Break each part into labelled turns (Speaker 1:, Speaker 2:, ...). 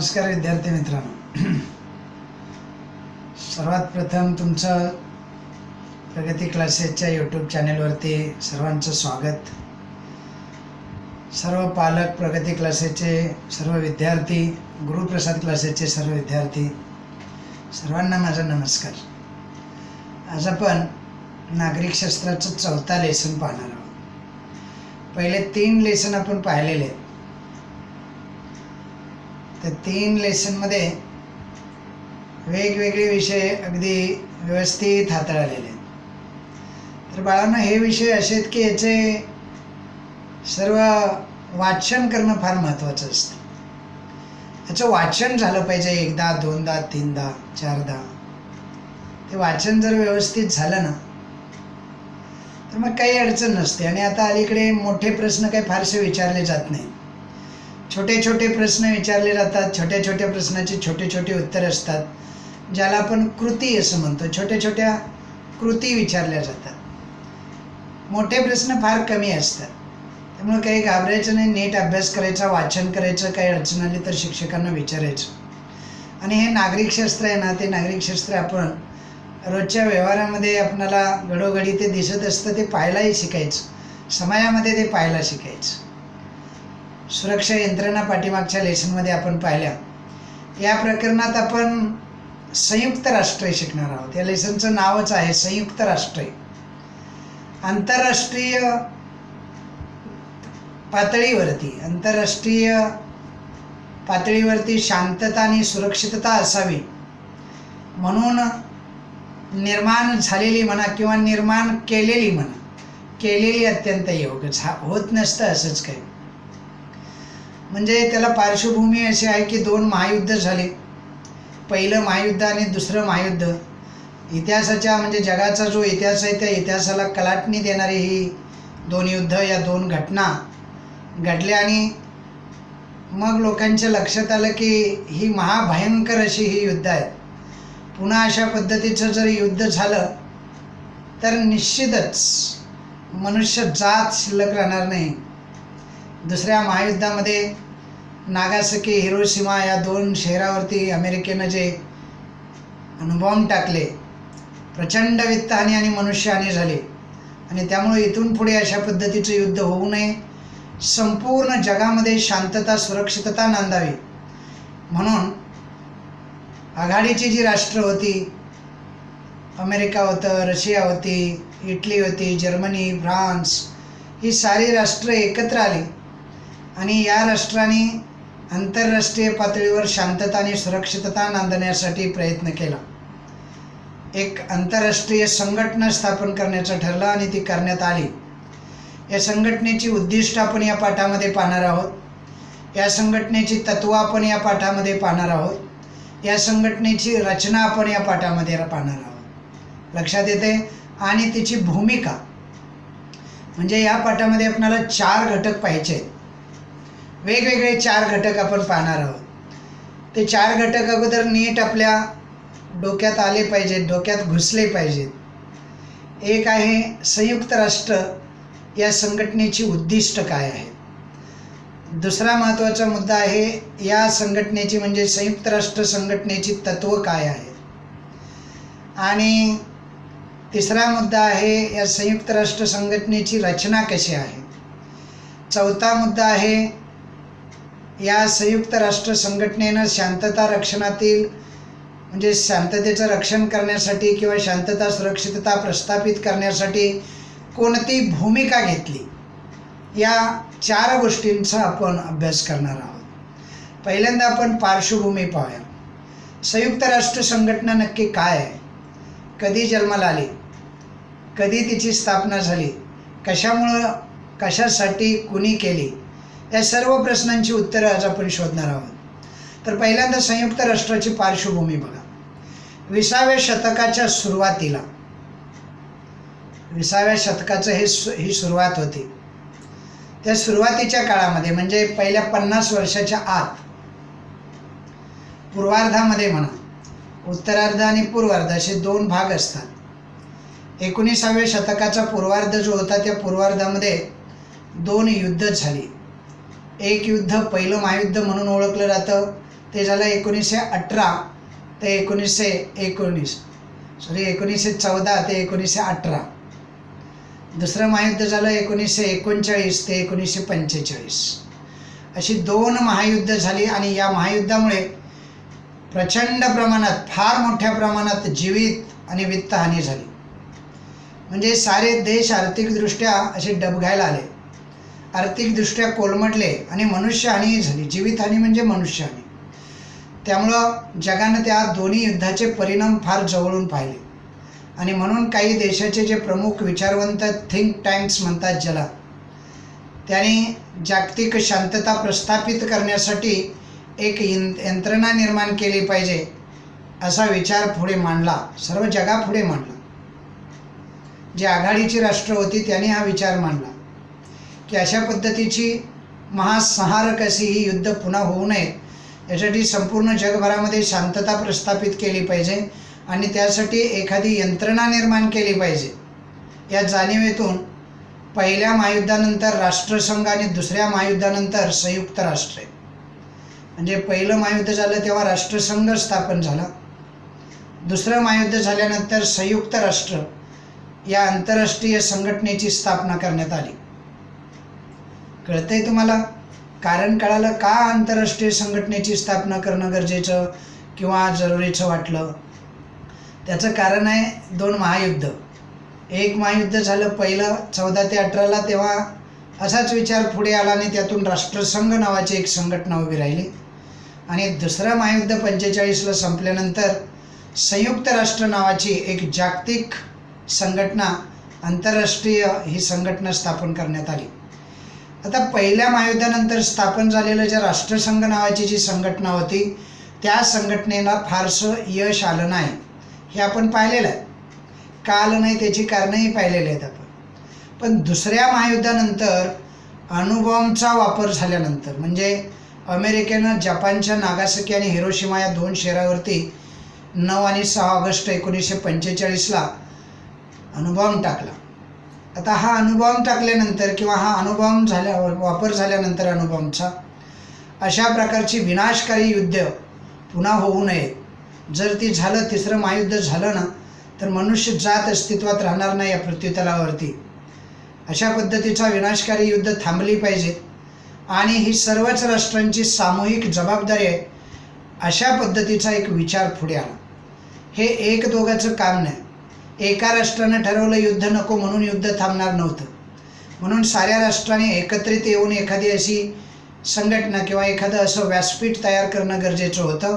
Speaker 1: नमस्कार विद्यार्थी मित्रांनो, सर्वात प्रथम तुमचं प्रगती क्लासेसच्या यूट्यूब चॅनेलवरती सर्वांचं स्वागत. सर्व पालक, प्रगती क्लासेसचे सर्व विद्यार्थी, गुरुप्रसाद क्लासेसचे सर्व विद्यार्थी, सर्वांना माझा नमस्कार. आज आपण नागरिकशास्त्राचं 4था लेसन पाहणार आहोत. पहिले 3 लेसन आपण पाहिलेले आहेत. त्या 3 लेसनमध्ये वेगवेगळे विषय अगदी व्यवस्थित हाताळलेले आहेत. तर बाळांनो, हे विषय असे आहेत की याचे सर्व वाचन करणं फार महत्त्वाचं असतं. याचं वाचन झालं पाहिजे, 1दा 2दा 3दा 4दा. ते वाचन जर व्यवस्थित झालं ना तर मग काही अडचण नसते. आणि आता अलीकडे मोठे प्रश्न काही फारसे विचारले जात नाही. छोटे छोटे प्रश्न विचारले जातात. छोट्या छोट्या प्रश्नाची छोटे छोटे उत्तर असतात, ज्याला आपण कृती असं म्हणतो. छोट्या छोट्या कृती विचारल्या जातात. मोठे प्रश्न फार कमी असतात. त्यामुळे काही घाबरायचं नाही. नीट अभ्यास करायचा, वाचन करायचं. काही अडचण आली तर शिक्षकांना विचारायचं. आणि हे नागरिकशास्त्र आहे ना, ते नागरिकशास्त्र आपण रोजच्या व्यवहारामध्ये आपणाला घडोघडी ते दिसत असतं, ते पाहायलाही शिकायचं. समाजामध्ये ते पाहायला शिकायचं. सुरक्षा यंत्रणा पाठीमागच्या लेसनमध्ये आपण पाहिल्या. या प्रकरणात आपण संयुक्त राष्ट्रे शिकणार आहोत. या लेसनचं नावच आहे संयुक्त राष्ट्रे. आंतरराष्ट्रीय पातळीवरती शांतता आणि सुरक्षितता असावी म्हणून निर्माण झालेली म्हणा किंवा निर्माण केलेली म्हणा, केलेली अत्यंत योग्य. होत नसतं असंच काही. म्हणजे त्याला पार्श्वभूमी अशी आहे की 2 महायुद्ध झाले. पहिलं महायुद्ध आणि दुसरं महायुद्ध. इतिहासाच्या म्हणजे जगाचा जो इतिहास आहे त्या इतिहासाला कलाटणी देणारी ही 2 युद्ध, या 2 घटना घडल्या. आणि मग लोकांच्या लक्षात आलं की ही महाभयंकर अशी ही युद्ध आहेत. पुन्हा अशा पद्धतीचं जर युद्ध झालं तर निश्चितच मनुष्य जात शिल्लक राहणार नाही. दुसऱ्या महायुद्धामध्ये नागासाकी, हिरोशिमा या 2 शहरावरती अमेरिकेनं जे अणुबॉम्ब टाकले, प्रचंड वित्तहानी आणि मनुष्यहानी झाली. आणि त्यामुळे इथून पुढे अशा पद्धतीचं युद्ध होऊ नये, संपूर्ण जगामध्ये शांतता, सुरक्षितता नांदावी म्हणून आघाडीची जी राष्ट्र होती, अमेरिका होतं, रशिया होती, इटली होती, जर्मनी, फ्रान्स, ही सारी राष्ट्र एकत्र आली आणि या राष्ट्रांनी आंतरराष्ट्रीय पातळीवर शांतता आणि सुरक्षितता नांदण्यासाठी प्रयत्न केला. एक आंतरराष्ट्रीय संघटना स्थापन करण्याचं ठरलं आणि ती करण्यात आली. या संघटनेची उद्दिष्ट आपण या पाठामध्ये पाहणार आहोत. या संघटनेची तत्त्व आपण या पाठामध्ये पाहणार आहोत. या संघटनेची रचना आपण या पाठामध्ये पाहणार आहोत. लक्षात येते? आणि तिची भूमिका. म्हणजे या पाठामध्ये आपल्याला 4 घटक पाहिजे आहेत. वेगवेगळे 4 घटक आपण पाहणार आहोत. ते 4 घटक अगोदर नीट आपल्या डोक्यात आले पाहिजेत, डोक्यात घुसले पाहिजेत. एक आहे संयुक्त राष्ट्र या संघटनेची उद्दिष्ट काय आहे. दुसरा महत्त्वाचा मुद्दा आहे या संघटनेची म्हणजे संयुक्त राष्ट्र संघटनेची तत्त्व काय आहे. आणि तिसरा मुद्दा आहे या संयुक्त राष्ट्र संघटनेची रचना कशी आहे. चौथा मुद्दा आहे या संयुक्त राष्ट्र संघटनेनं शांतता रक्षणातील म्हणजे शांततेचं रक्षण करण्यासाठी किंवा शांतता सुरक्षितता प्रस्थापित करण्यासाठी कोणती भूमिका घेतली. या 4 गोष्टींचा आपण अभ्यास करणार आहोत. पहिल्यांदा आपण पार्श्वभूमी पाहूया. संयुक्त राष्ट्र संघटना नक्की काय आहे, कधी जन्माला आली, कधी तिची स्थापना झाली, कशामुळं, कशासाठी, कुणी केली, या सर्व प्रश्नांची उत्तरं आज आपण शोधणार आहोत. तर पहिल्यांदा संयुक्त राष्ट्राची पार्श्वभूमी बघा. 20व्या शतकाच्या सुरुवातीला, 20व्या शतकाचं ही सुरुवात होती. त्या सुरुवातीच्या काळामध्ये म्हणजे पहिल्या 50 वर्षाच्या आत, पूर्वार्धामध्ये म्हणा, उत्तरार्ध आणि पूर्वार्ध असे 2 भाग असतात. 19व्या शतकाचा पूर्वार्ध जो होता त्या पूर्वार्धामध्ये 2 युद्ध झाली. एक युद्ध पहिलं महायुद्ध म्हणून ओळखलं जातं ते झालं 1918 ते 1914 ते 1918. दुसरं महायुद्ध झालं 1939 ते 1945. अशी 2 महायुद्ध झाली आणि या महायुद्धामुळे प्रचंड प्रमाणात, फार मोठ्या प्रमाणात जीवित आणि वित्तहानी झाली. म्हणजे सारे देश आर्थिकदृष्ट्या असे डबघायला आले, आर्थिकदृष्ट्या कोलमडले आणि मनुष्यहानीही झाली. जीवितहानी म्हणजे मनुष्यहानी. त्यामुळं जगानं त्या दोन्ही युद्धाचे परिणाम फार जवळून पाहिले. आणि म्हणून काही देशाचे जे प्रमुख विचारवंत, थिंक टँक्स म्हणतात ज्याला, त्यांनी जागतिक शांतता प्रस्थापित करण्यासाठी एक यंत्रणा निर्माण केली पाहिजे असा विचार पुढे मांडला, सर्व जगापुढे मांडला. जी आघाडीची राष्ट्र होती त्यांनी हा विचार मांडला की अशा पद्धतीची महासंहारक अशी ही युद्ध पुन्हा होऊ नये, यासाठी संपूर्ण जगभरामध्ये शांतता प्रस्थापित केली पाहिजे आणि त्यासाठी एखादी यंत्रणा निर्माण केली पाहिजे. या जाणीवेतून पहिल्या महायुद्धानंतर राष्ट्रसंघ आणि दुसऱ्या महायुद्धानंतर संयुक्त राष्ट्रे, म्हणजे पहिलं महायुद्ध झालं तेव्हा राष्ट्रसंघ स्थापन झाला. दुसरं महायुद्ध झाल्यानंतर संयुक्त राष्ट्र या आंतरराष्ट्रीय संघटनेची स्थापना करण्यात आली. कळतंय तुम्हाला? कारण कळालं का आंतरराष्ट्रीय संघटनेची स्थापना करणं गरजेचं किंवा जरुरीचं वाटलं? त्याचं कारण आहे 2 महायुद्ध. एक महायुद्ध झालं पहिलं 14 ते 18ला, तेव्हा असाच विचार पुढे आला आणि त्यातून राष्ट्रसंघ नावाची एक संघटना उभी राहिली. आणि दुसरं महायुद्ध 45ला संपल्यानंतर संयुक्त राष्ट्र नावाची एक जागतिक संघटना, आंतरराष्ट्रीय ही संघटना स्थापन करण्यात आली. आता पहिल्या महायुद्धानंतर स्थापन झालेलं जे राष्ट्रसंघ नावाची जी संघटना होती, त्या संघटनेला फारसं यश आलं नाही, हे आपण पाहिलेलं आहे. का आलं नाही त्याची कारणंही पाहिलेली आहेत आपण. पण दुसऱ्या महायुद्धानंतर अणुबॉम्बचा वापर झाल्यानंतर, म्हणजे अमेरिकेनं जपानच्या नागासाकी आणि हिरोशिमा या 2 शहरावरती 9 आणि 6 ऑगस्ट 1945ला अणुबॉम्ब टाकला. आता हा अणुबॉम्ब टाकल्यानंतर किंवा हा अणुबॉम्ब वापर झाल्यानंतर अणुबॉम्बचा अशा प्रकारची विनाशकारी युद्ध पुन्हा होऊ नये. जर ती झालं, तिसरं महायुद्ध झालं ना, तर मनुष्य जात अस्तित्वात राहणार नाही या पृथ्वीतलावरती. अशा पद्धतीचा विनाशकारी युद्ध थांबली पाहिजे आणि ही सर्वच राष्ट्रांची सामूहिक जबाबदारी आहे, अशा पद्धतीचा एक विचार पुढे आला. हे 1-2चं काम नाही. एका राष्ट्रानं ठरवलं युद्ध नको म्हणून युद्ध थांबणार नव्हतं. म्हणून साऱ्या राष्ट्रांनी एकत्रित येऊन एखादी अशी संघटना किंवा एखादं असं व्यासपीठ तयार करणं गरजेचं होतं,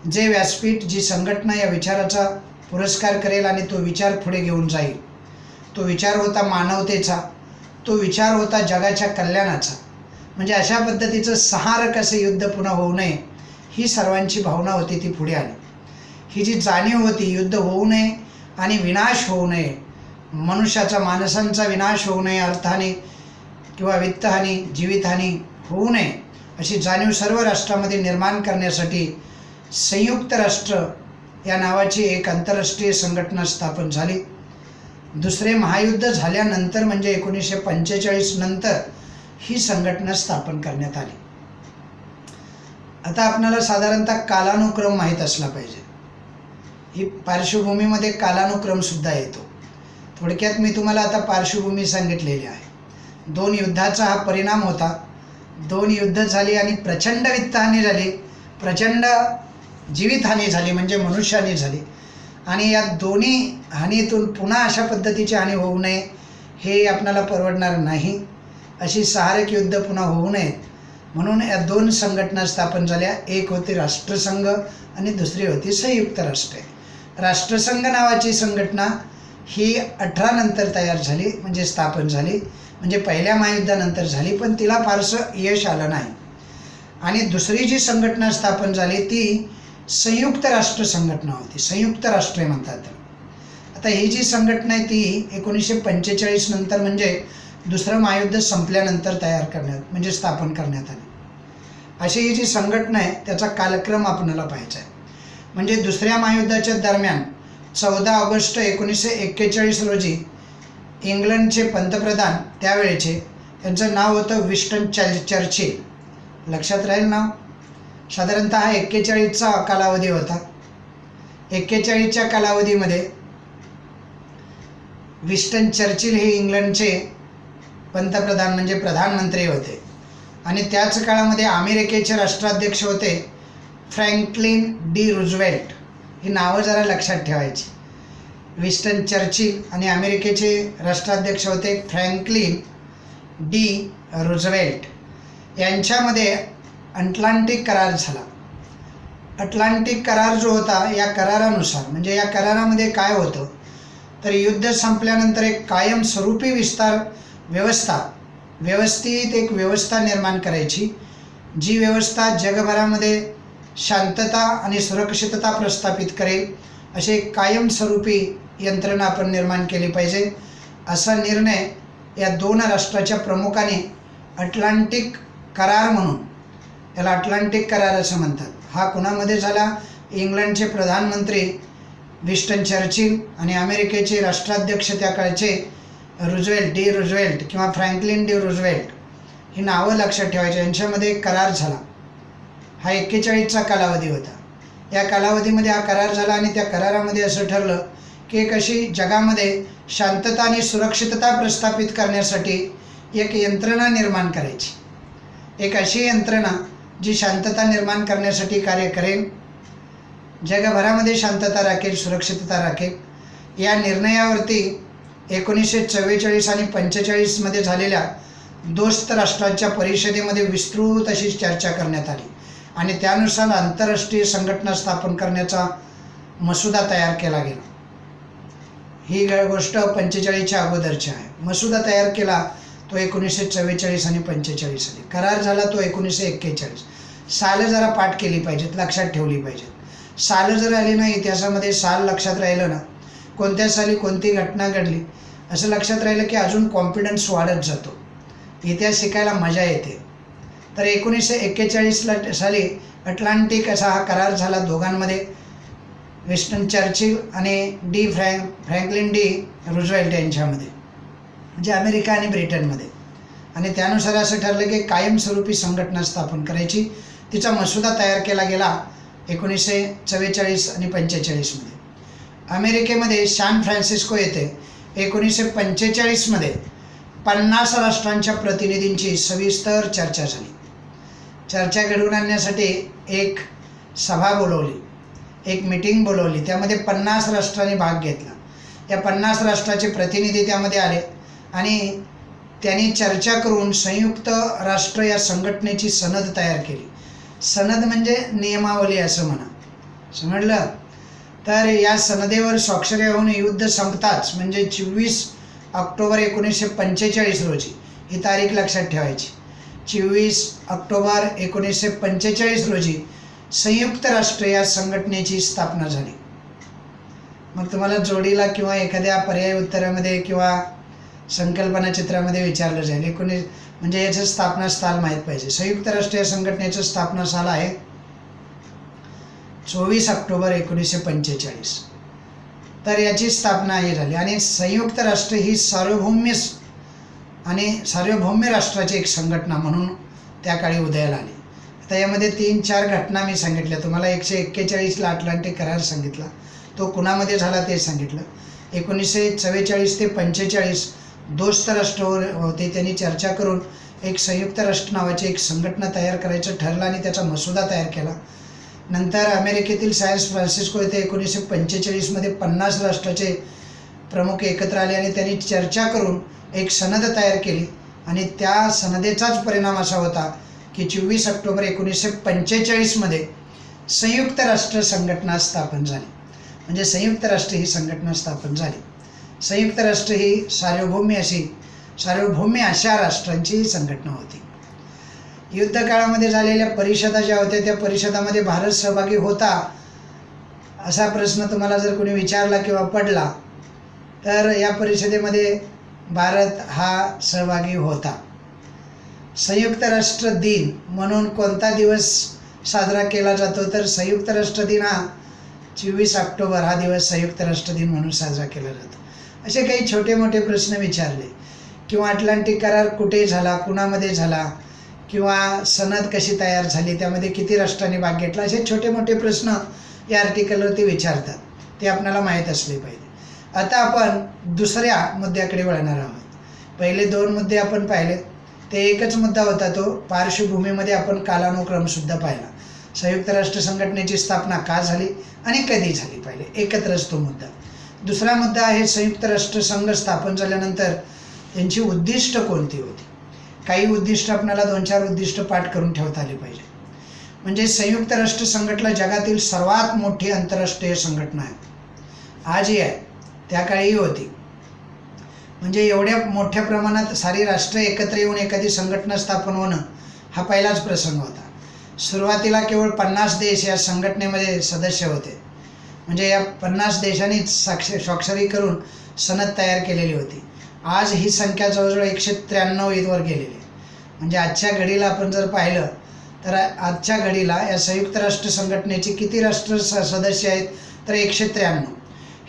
Speaker 1: जे व्यासपीठ, जी संघटना या विचाराचा पुरस्कार करेल आणि तो विचार पुढे घेऊन जाईल. तो विचार होता मानवतेचा, तो विचार होता जगाच्या कल्याणाचा. म्हणजे अशा पद्धतीचं संहारक असं युद्ध पुन्हा होऊ नये ही सर्वांची भावना होती, ती पुढे आली. ही जी जाणीव होती, युद्ध होऊ नये आणि विनाश होऊ नये, मनुष्याचा, माणसांचा विनाश होऊ नये, अर्थहानी किंवा वित्तहानी, जीवितहानी होऊ नये, अशी जाणीव सर्व राष्ट्रामध्ये निर्माण करण्यासाठी संयुक्त राष्ट्र या नावाची एक आंतरराष्ट्रीय संघटना स्थापन झाली. दुसरे महायुद्ध झाल्यानंतर म्हणजे 1945 नंतर ही संघटना स्थापन करण्यात आली. आता आपल्याला साधारणतः कालानुक्रम माहीत असला पाहिजे. ही पार्श्वभूमीमध्ये कालानुक्रमसुद्धा येतो. थोडक्यात मी तुम्हाला आता पार्श्वभूमी सांगितलेली आहे. 2 युद्धाचा हा परिणाम होता. 2 युद्ध झाली आणि प्रचंड वित्तहानी झाली, प्रचंड जीवितहानी झाली, म्हणजे मनुष्यहानी झाली. आणि या दोन्ही हानीतून पुन्हा अशा पद्धतीची हानी होऊ नये, हे आपल्याला परवडणार नाही. अशी सहारक युद्ध पुन्हा होऊ नयेत म्हणून या 2 संघटना स्थापन झाल्या. एक होती राष्ट्रसंघ आणि दुसरी होती संयुक्त राष्ट्रे. राष्ट्रसंघ नावाची संघटना ही 18 नंतर तयार झाली, म्हणजे स्थापन झाली, म्हणजे पहिल्या महायुद्धानंतर झाली, पण तिला फारसं यश आलं नाही. आणि दुसरी जी संघटना स्थापन झाली ती संयुक्त राष्ट्र संघटना होती, संयुक्त राष्ट्रे म्हणतात. आता ही जी संघटना आहे ती 1945 नंतर, म्हणजे दुसरं महायुद्ध संपल्यानंतर म्हणजे स्थापन करण्यात आली. अशी ही जी संघटना आहे त्याचा कालक्रम आपल्याला पाहायचा आहे. म्हणजे दुसऱ्या महायुद्धाच्या दरम्यान 14 ऑगस्ट 1941 रोजी इंग्लंडचे पंतप्रधान त्यावेळेचे, त्यांचं नाव होतं विन्स्टन चर्चिल. लक्षात राहील नाव. साधारणतः 41चा कालावधी होता. 41च्या कालावधीमध्ये विन्स्टन चर्चिल हे इंग्लंडचे पंतप्रधान म्हणजे प्रधानमंत्री होते आणि त्याच काळामध्ये अमेरिकेचे राष्ट्राध्यक्ष होते फ्रँकलिन डी रूझवेल्ट. ही नावं जरा लक्षात ठेवायची. विन्स्टन चर्चिल आणि अमेरिकेचे राष्ट्राध्यक्ष होते फ्रँकलिन डी रूझवेल्ट. यांच्यामध्ये अटलांटिक करार झाला. अटलांटिक करार जो होता, या करारानुसार म्हणजे या करारामध्ये काय होतं तर युद्ध संपल्यानंतर एक कायमस्वरूपी व्यवस्थित एक व्यवस्था निर्माण करायची, जी व्यवस्था जगभरामध्ये शांतता आणि सुरक्षितता प्रस्थापित करेल अशी एक कायमस्वरूपी यंत्रणा आपण निर्माण केली पाहिजे, असा निर्णय या 2 राष्ट्राच्या प्रमुखांनी अटलांटिक करार म्हणून, याला अटलांटिक करार असं म्हणतात, हा कुणामध्ये झाला? इंग्लंडचे प्रधानमंत्री विन्स्टन चर्चिल आणि अमेरिकेचे राष्ट्राध्यक्ष त्या काळचे डी रूझवेल्ट किंवा फ्रँकलिन डी रूझवेल्ट, ही नावं लक्षात ठेवायची. यांच्यामध्ये एक करार झाला. हा 41चा कालावधी होता. या कालावधीमध्ये हा करार झाला आणि त्या करारामध्ये असं ठरलं की एक अशी जगामध्ये शांतता आणि सुरक्षितता प्रस्थापित करण्यासाठी एक यंत्रणा निर्माण करायची. एक अशी यंत्रणा जी शांतता निर्माण करण्यासाठी कार्य करेल, जगभरामध्ये शांतता राखेल, सुरक्षितता राखेल. या निर्णयावरती 1944 आणि 45मध्ये झालेल्या दोस्त राष्ट्रांच्या परिषदेमध्ये विस्तृत अशी चर्चा करण्यात आली आणि त्यानुसार आंतरराष्ट्रीय संघटना स्थापन करण्याचा मसुदा तयार केला गेला. ही गोष्ट 45च्या अगोदरची आहे. मसुदा तयार केला तो 1944 आणि 45 साली. करार झाला तो 1941. सालं जरा पाठ केली पाहिजेत, लक्षात ठेवली पाहिजेत. सालं जर आली ना इतिहासामध्ये, साल लक्षात राहिलं ना, कोणत्या साली कोणती घटना घडली असं लक्षात राहिलं की अजून कॉन्फिडन्स वाढत जातो, इतिहास शिकायला मजा येते. तर 1941 साली अटलांटिक असा हा करार झाला दोघांमध्ये, विन्स्टन चर्चिल आणि फ्रँकलिन डी रूझवेल्ट यांच्यामध्ये, म्हणजे अमेरिका आणि ब्रिटनमध्ये. आणि त्यानुसार असं ठरलं की कायमस्वरूपी संघटना स्थापन करायची. तिचा मसुदा तयार केला गेला 1944 आणि 45मध्ये. अमेरिकेमध्ये सॅन फ्रान्सिस्को येथे 1945मध्ये 50 राष्ट्रांच्या प्रतिनिधींची सविस्तर चर्चा झाली. चर्चा घडवून आणण्यासाठी एक सभा बोलवली, एक मीटिंग बोलवली. त्यामध्ये 50 राष्ट्रांनी भाग घेतला. या 50 राष्ट्राचे प्रतिनिधी त्यामध्ये आले आणि त्यांनी चर्चा करून संयुक्त राष्ट्र या संघटनेची सनद तयार केली. सनद म्हणजे नियमावली असं म्हणा, समजलं? तर या सनदेवर स्वाक्षऱ्या होऊन युद्ध संपताच म्हणजे 24 ऑक्टोबर 1945 रोजी, ही तारीख लक्षात ठेवायची, 24 ऑक्टोबर 1945 रोजी संयुक्त राष्ट्र या संघटनेची स्थापना झाली. मग तुम्हाला जोडीला किंवा एखाद्या पर्याय उत्तरामध्ये किंवा संकल्पना चित्रामध्ये विचारलं जाईल म्हणजे याचं स्थापना साल माहीत पाहिजे. संयुक्त राष्ट्र या संघटनेचं स्थापना साल आहे 24 ऑक्टोबर 1945. तर याची स्थापना ही झाली आणि संयुक्त राष्ट्र ही सार्वभौम्य राष्ट्राची एक संघटना म्हणून त्या काळी उदयाला आली. आता यामध्ये 3-4 घटना मी सांगितल्या तुम्हाला. 1941ला अटलांटिक करार सांगितला, तो कुणामध्ये झाला ते सांगितलं. 1944 ते 45 दोस्त राष्ट्र होते, त्यांनी चर्चा करून एक संयुक्त राष्ट्र नावाची एक संघटना तयार करायचं ठरलं आणि त्याचा मसुदा तयार केला. नंतर अमेरिकेतील सॅन फ्रान्सिस्को येथे 1945मध्ये 50 राष्ट्राचे प्रमुख एकत्र आले आणि त्यांनी चर्चा करून एक सनद तयार केली आणि त्या सनदेचाच परिणाम असा होता की 24 ऑक्टोबर 1945मध्ये संयुक्त राष्ट्र संघटना स्थापन झाली. म्हणजे संयुक्त राष्ट्र ही संघटना स्थापन झाली. संयुक्त राष्ट्र ही सार्वभौम्य अशा राष्ट्रांची संघटना होती. युद्धकाळामध्ये झालेल्या परिषदा ज्या होत्या त्या परिषदामध्ये भारत सहभागी होता असा प्रश्न तुम्हाला जर कोणी विचारला किंवा पडला तर या परिषदेमध्ये भारत हा सहभागी होता. संयुक्त राष्ट्र दिन म्हणून कोणता दिवस साजरा केला जातो तर संयुक्त राष्ट्र दिन हा 24 ऑक्टोबर हा दिवस संयुक्त राष्ट्र दिन म्हणून साजरा केला जातो. असे काही छोटे मोठे प्रश्न विचारले किंवा अटलांटिक करार कुठे झाला, कुणामध्ये झाला किंवा सनद कशी तयार झाली, त्यामध्ये किती राष्ट्रांनी भाग घेतला, असे छोटे मोठे प्रश्न या आर्टिकलवरती विचारतात, ते आपल्याला माहीत असले पाहिजे. आता आपण दुसऱ्या मुद्द्याकडे वळणार आहोत. पहिले 2 मुद्दे आपण पाहिले, ते एकच मुद्दा होता, तो पार्श्वभूमीमध्ये आपण कालानुक्रमसुद्धा पाहिला. संयुक्त राष्ट्र संघटनेची स्थापना का झाली आणि कधी झाली, पाहिले एकत्रच तो मुद्दा. दुसरा मुद्दा आहे संयुक्त राष्ट्र संघ स्थापन झाल्यानंतर त्यांची उद्दिष्ट कोणती होती. काही उद्दिष्ट आपल्याला 2-4 उद्दिष्ट पाठ करून ठेवता आली पाहिजे. म्हणजे संयुक्त राष्ट्र संघटना जगातील सर्वात मोठी आंतरराष्ट्रीय संघटना आहे. आजही आहे, त्या काळीही होती. म्हणजे एवढ्या मोठ्या प्रमाणात सारी राष्ट्र एकत्र येऊन एखादी संघटना स्थापन होणं हा पहिलाच प्रसंग होता. सुरुवातीला केवळ 50 देश या संघटनेमध्ये सदस्य होते. म्हणजे या 50 देशांनीच स्वाक्षरी करून सनद तयार केलेली होती. आज ही संख्या जवळजवळ 193 वर गेलेली आहे. म्हणजे आजच्या घडीला आपण जर पाहिलं तर आजच्या घडीला या संयुक्त राष्ट्र संघटनेचे किती राष्ट्र सदस्य आहेत, तर 193.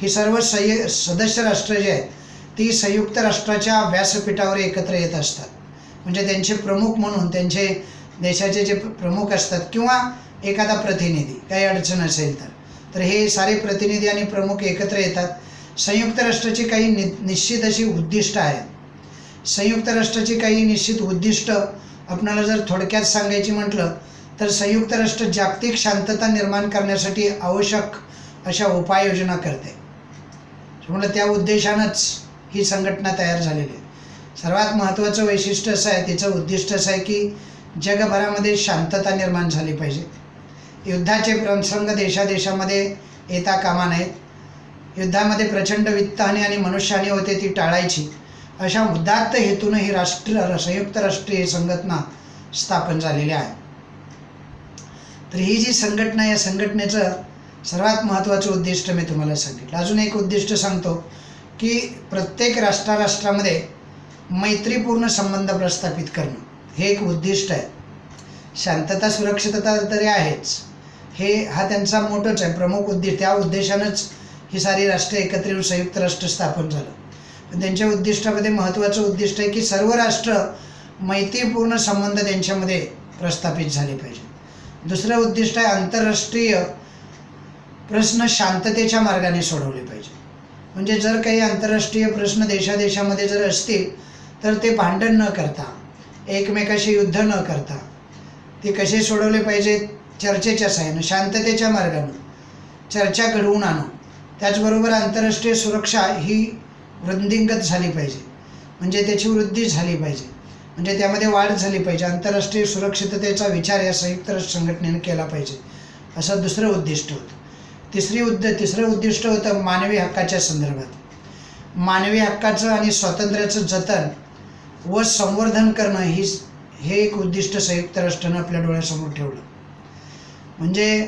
Speaker 1: ही सर्व सदस्य राष्ट्र जे आहेत ती संयुक्त राष्ट्राच्या व्यासपीठावर एकत्र येत असतात. म्हणजे त्यांचे प्रमुख म्हणून त्यांचे देशाचे जे प्रमुख असतात किंवा एखादा प्रतिनिधी, काही अडचण असेल तर हे सारे प्रतिनिधी आणि प्रमुख एकत्र येतात. संयुक्त राष्ट्राची काही निश्चित अशी उद्दिष्ट आहेत. संयुक्त राष्ट्राची काही निश्चित उद्दिष्ट आपल्याला जर थोडक्यात सांगायची म्हटलं तर संयुक्त राष्ट्र जागतिक शांतता निर्माण करण्यासाठी आवश्यक अशा उपाययोजना करते. म्हणून त्या उद्देशानंच ही संघटना तयार झालेली आहे. सर्वात महत्त्वाचं वैशिष्ट्य असं आहे, तिचं उद्दिष्ट असं आहे की जगभरामध्ये शांतता निर्माण झाली पाहिजे. युद्धाचे प्रसंग देशादेशामध्ये येता कामा नयेत. युद्धामध्ये प्रचंड वित्तहानी आणि मनुष्यहानी होते, ती टाळायची. अशा उदात्त हेतून ही संयुक्त राष्ट्रीय संघटना स्थापन झालेली आहे. तर ही जी संघटना, या संघटनेचं सर्वात महत्त्वाचं उद्दिष्ट मी तुम्हाला सांगितलं. अजून एक उद्दिष्ट सांगतो की प्रत्येक राष्ट्रामध्ये मैत्रीपूर्ण संबंध प्रस्थापित करणं हे एक उद्दिष्ट आहे. शांतता सुरक्षितता तरी आहेच, हा त्यांचा मोठंच आहे प्रमुख उद्दिष्ट. त्या उद्देशानंच ही सारी राष्ट्र एकत्र येऊन संयुक्त राष्ट्र स्थापन झालं. पण त्यांच्या उद्दिष्टामध्ये महत्त्वाचं उद्दिष्ट आहे की सर्व राष्ट्र मैत्रीपूर्ण संबंध त्यांच्यामध्ये प्रस्थापित झाले पाहिजे. दुसरं उद्दिष्ट आहे आंतरराष्ट्रीय प्रश्न शांततेच्या मार्गाने सोडवले पाहिजे. म्हणजे जर काही आंतरराष्ट्रीय प्रश्न देशादेशामध्ये जर असतील तर ते भांडण न करता, एकमेकाशी युद्ध न करता ते कसे सोडवले पाहिजेत, चर्चेच्या साहाय्यानं, शांततेच्या मार्गानं चर्चा घडवून आणू. त्याचबरोबर आंतरराष्ट्रीय सुरक्षा ही वृद्धिंगत झाली पाहिजे, म्हणजे त्याची वृद्धी झाली पाहिजे, म्हणजे त्यामध्ये वाढ झाली पाहिजे. आंतरराष्ट्रीय सुरक्षिततेचा विचार या संयुक्त राष्ट्र संघटनेने केला पाहिजे, असं दुसरं उद्दिष्ट होतं. तिसरं उद्दिष्ट होतं मानवी हक्काच्या संदर्भात. मानवी हक्काचं आणि स्वातंत्र्याचं जतन व संवर्धन करणं हे एक उद्दिष्ट संयुक्त राष्ट्रानं आपल्या डोळ्यासमोर ठेवलं. म्हणजे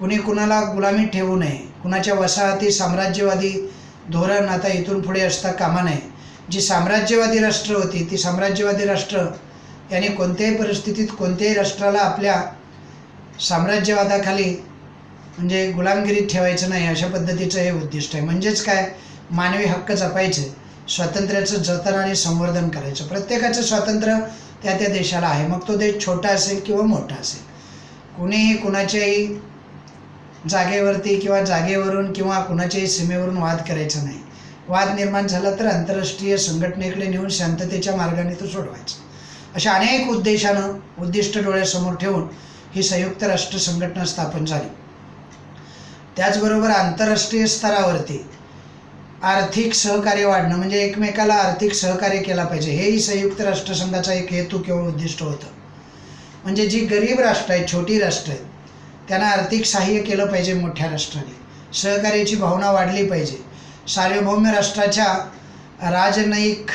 Speaker 1: कुणी कुणाला गुलामीत ठेवू नये, कुणाच्या वसाहती साम्राज्यवादी धोरण आता इथून पुढे असता कामा नये. जी साम्राज्यवादी राष्ट्र होती ती साम्राज्यवादी राष्ट्र यांनी कोणत्याही परिस्थितीत कोणत्याही राष्ट्राला आपल्या साम्राज्यवादाखाली म्हणजे गुलामगिरीत ठेवायचं नाही, अशा पद्धतीचं हे उद्दिष्ट आहे. म्हणजेच काय, मानवी हक्क जपायचे, स्वातंत्र्याचं जतन आणि संवर्धन करायचं. प्रत्येकाचं स्वातंत्र्य त्या त्या देशाला आहे, मग तो देश छोटा असेल किंवा मोठा असेल. कुणीही कुणाच्याही जागेवरती किंवा जागेवरून किंवा कुणाच्याही सीमेवरून वाद करायचा नाही. वाद निर्माण झाला तर आंतरराष्ट्रीय संघटनेकडे नेऊन शांततेच्या मार्गाने तो सोडवायचा. अशा अनेक उद्दिष्ट डोळ्यासमोर ठेवून ही संयुक्त राष्ट्र संघटना स्थापन झाली. त्याचबरोबर आंतरराष्ट्रीय स्तरावरती आर्थिक सहकार्य वाढणं, म्हणजे एकमेकाला आर्थिक सहकार्य केला पाहिजे, हेही संयुक्त राष्ट्रसंघाचा एक हेतू किंवा उद्दिष्ट होतं. म्हणजे जी गरीब राष्ट्र आहेत, छोटी राष्ट्र आहेत, त्यांना आर्थिक सहाय्य केलं पाहिजे मोठ्या राष्ट्राने. सहकार्याची भावना वाढली पाहिजे. सार्वभौम राष्ट्राच्या राजनैतिक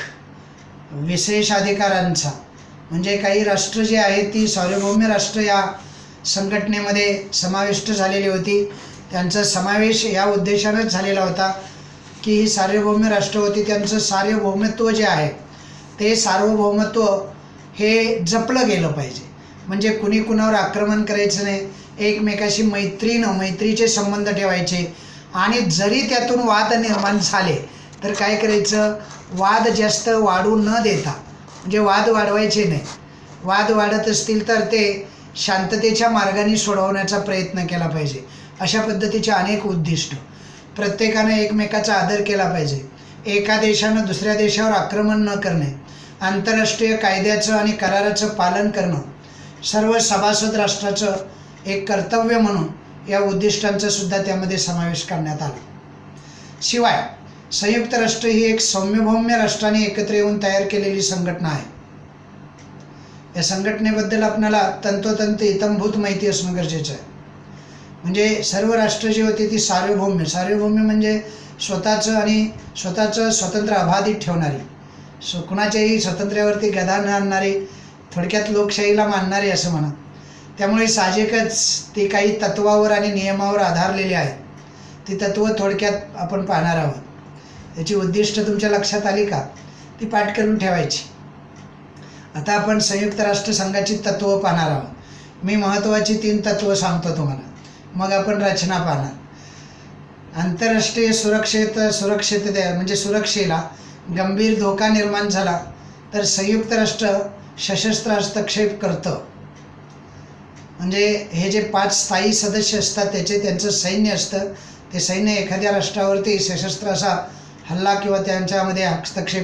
Speaker 1: विशेषाधिकारांचा, म्हणजे काही राष्ट्र जी आहेत ती सार्वभौम राष्ट्र या संघटनेमध्ये समाविष्ट झालेली होती. त्यांचा समावेश या उद्देशानेच झालेला होता की ही सार्वभौम राष्ट्र होती, त्यांचं सार्वभौमत्व जे आहे ते सार्वभौमत्व हे जपलं गेलं पाहिजे. म्हणजे कुणी कुणावर आक्रमण करायचं नाही, एकमेकाशी मैत्रीचे संबंध ठेवायचे. आणि जरी त्यातून वाद निर्माण झाले तर काय करायचं, वाद जास्त वाढू न देता, म्हणजे वाद वाढवायचे नाही, वाद वाढत असतील तर ते शांततेच्या मार्गाने सोडवण्याचा प्रयत्न केला पाहिजे. अशा पद्धतीचे अनेक उद्दिष्ट. प्रत्येकानं एकमेकाचा आदर केला पाहिजे. एका देशानं दुसऱ्या देशावर आक्रमण न करणे, आंतरराष्ट्रीय कायद्याचं आणि कराराचं पालन करणं सर्व सभासद राष्ट्राचं एक कर्तव्य म्हणून या उद्दिष्टांचा सुद्धा त्यामध्ये समावेश करण्यात आला. शिवाय संयुक्त राष्ट्र ही एक सौम्यभौम्य राष्ट्राने एकत्र येऊन तयार केलेली संघटना आहे. या संघटनेबद्दल आपल्याला तंतोतंत इत्थंभूत माहिती असणं गरजेचं आहे. म्हणजे सर्व राष्ट्र जी होती ती सार्वभौम्य म्हणजे स्वतःचं स्वतंत्र अबाधित ठेवणारी, कुणाच्याही स्वातंत्र्यावरती गदा न आणणारी, थोडक्यात लोकशाहीला मानणारी असं म्हणा. त्यामुळे साहजिकच ती काही तत्वावर आणि नियमावर आधारलेली आहे. ती तत्त्व थोडक्यात आपण पाहणार आहोत. त्याची उद्दिष्ट तुमच्या लक्षात आली का? ती पाठ करून ठेवायची. आता आपण संयुक्त राष्ट्र संघाची तत्त्व पाहणार आहोत. मी महत्त्वाची 3 तत्त्व सांगतो तुम्हाला, मग आपण रचना पाहणार. आंतरराष्ट्रीय सुरक्षेला म्हणजे सुरक्षेला गंभीर धोका निर्माण झाला तर संयुक्त राष्ट्र सशस्त्र हस्तक्षेप करतं. म्हणजे हे जे 5 स्थायी सदस्य असतात त्यांचं सैन्य असतं. ते सैन्य एखाद्या राष्ट्रावरती सशस्त्र असा हल्ला किंवा त्यांच्यामध्ये हस्तक्षेप